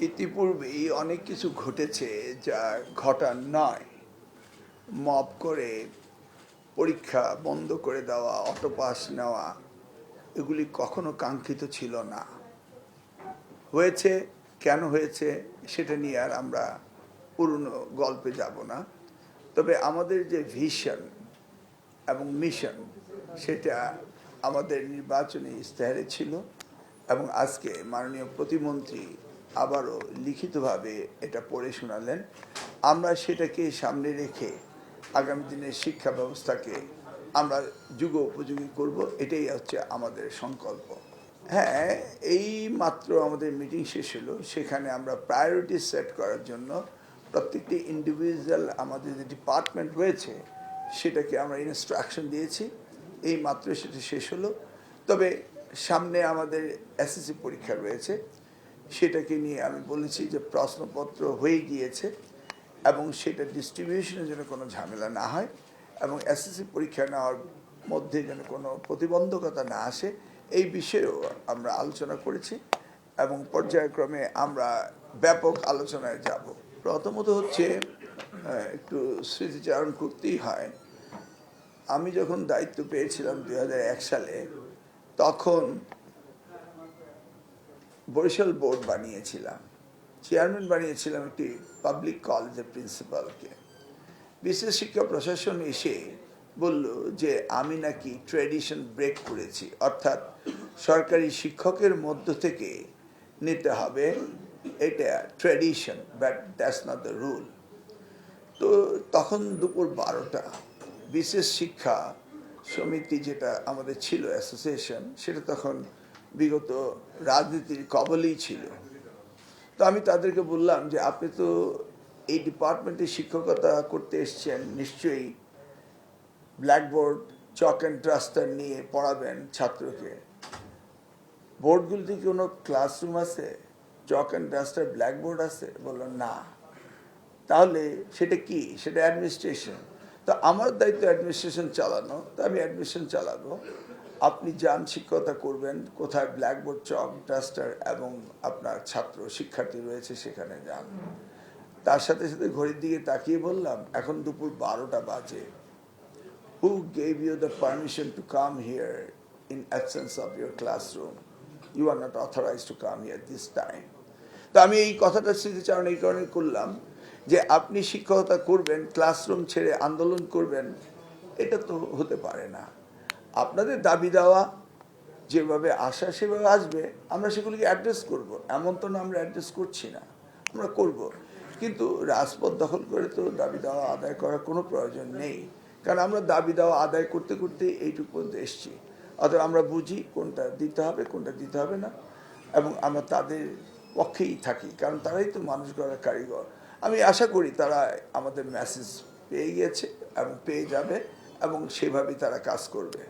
ইতিপূর্বেই অনেক কিছু ঘটেছে যা ঘটার নয়। মব করে পরীক্ষা বন্ধ করে দেওয়া, অটো পাস নেওয়া, এগুলি কখনো কাঙ্ক্ষিত ছিল না। হয়েছে, কেন হয়েছে সেটা নিয়ে আর আমরা পুরনো গল্পে যাব না। তবে আমাদের যে ভিশন এবং মিশন, সেটা আমাদের নির্বাচনী ইশতেহারে ছিল এবং আজকে মাননীয় প্রতিমন্ত্রী আবারও লিখিতভাবে এটা পড়ে শোনালেন। আমরা সেটাকে সামনে রেখে আগামী দিনের শিক্ষা ব্যবস্থাকে আমরা যুগ উপযোগী করব, এটাই হচ্ছে আমাদের সংকল্প। হ্যাঁ, এই মাত্র আমাদের মিটিং শেষ হলো। সেখানে আমরা প্রায়োরিটি সেট করার জন্য প্রত্যেকটি ইন্ডিভিজুয়াল আমাদের যে ডিপার্টমেন্ট রয়েছে সেটাকে আমরা ইনস্ট্রাকশন দিয়েছি। এই মাত্র সেটা শেষ হলো। তবে সামনে আমাদের এসএসসি পরীক্ষা রয়েছে, সেটাকে নিয়ে আমি বলেছি যে প্রশ্নপত্র হয়ে গিয়েছে এবং সেটা ডিস্ট্রিবিউশনের জন্য কোনো ঝামেলা না হয় এবং এসএসসি পরীক্ষা নেওয়ার মধ্যে যেন কোনো প্রতিবন্ধকতা না আসে, এই বিষয়েও আমরা আলোচনা করেছি এবং পর্যায়ক্রমে আমরা ব্যাপক আলোচনায় যাব। প্রথমত হচ্ছে একটু স্মৃতিচারণ করতেই হয়। আমি যখন দায়িত্ব পেয়েছিলাম 2001 সালে, তখন বরিশাল বোর্ড বানিয়েছিলাম, চেয়ারম্যান বানিয়েছিলাম একটি পাবলিক কলেজের প্রিন্সিপালকে। বিশেষ শিক্ষা প্রশাসন এসে বলল যে আমি নাকি ট্র্যাডিশন ব্রেক করেছি, অর্থাৎ সরকারি শিক্ষকের মধ্য থেকে নিতে হবে, এটা tradition, but that's not the rule. তো তখন দুপুর 12টা বিশেষ শিক্ষা সমিতি, যেটা আমাদের ছিল অ্যাসোসিয়েশন, সেটা তখন বিগত রাজনীতির কবলেই ছিল। তো আমি তাদেরকে বললাম যে আপনি তো এই ডিপার্টমেন্টে শিক্ষকতা করতে এসছেন, নিশ্চয়ই ব্ল্যাকবোর্ড, চক অ্যান্ড ডাস্টার নিয়ে পড়াবেন ছাত্রকে। বোর্ডগুলিতে কোনো ক্লাসরুম আছে, চক অ্যান্ড ডাস্টার, ব্ল্যাকবোর্ড আছে? বললো না। তাহলে সেটা কি? সেটা অ্যাডমিনিস্ট্রেশন। তো আমার দায়িত্ব অ্যাডমিনিস্ট্রেশন চালানো, তো আমি অ্যাডমিনিস্ট্রেশন চালাবো। আপনি যান, শিক্ষকতা করবেন, কোথায় ব্ল্যাকবোর্ড, চক, ডাস্টার এবং আপনার ছাত্র শিক্ষার্থী রয়েছে সেখানে যান। তার সাথে সাথে ঘড়ির দিকে তাকিয়ে বললাম, এখন দুপুর 12টা বাজে। Who gave you the permission to come here in absence of your classroom? You are not authorized to come here this time. তো আমি এই কথাটা স্মৃতিচারণ এই কারণে করলাম যে আপনি শিক্ষকতা করবেন, ক্লাসরুম ছেড়ে আন্দোলন করবেন, এটা তো হতে পারে না। আপনাদের দাবি দেওয়া যেভাবে আসা সেভাবে আসবে, আমরা সেগুলিকে অ্যাড্রেস করব। এমন তো না আমরা অ্যাড্রেস করছি না, আমরা করব। কিন্তু রাজপথ দখল করে তো দাবি দেওয়া আদায় করার কোনো প্রয়োজন নেই, কারণ আমরা দাবি দেওয়া আদায় করতে করতে এইটুকু পর্যন্ত এসছি। অতএব আমরা বুঝি কোনটা দিতে হবে, কোনটা দিতে হবে না, এবং আমরা তাদের পক্ষেই থাকি, কারণ তারাই তো মানুষ গড়ার কারিগর। আমি আশা করি তারা আমাদের মেসেজ পেয়ে গিয়েছে এবং পেয়ে যাবে এবং সেভাবেই তারা কাজ করবে।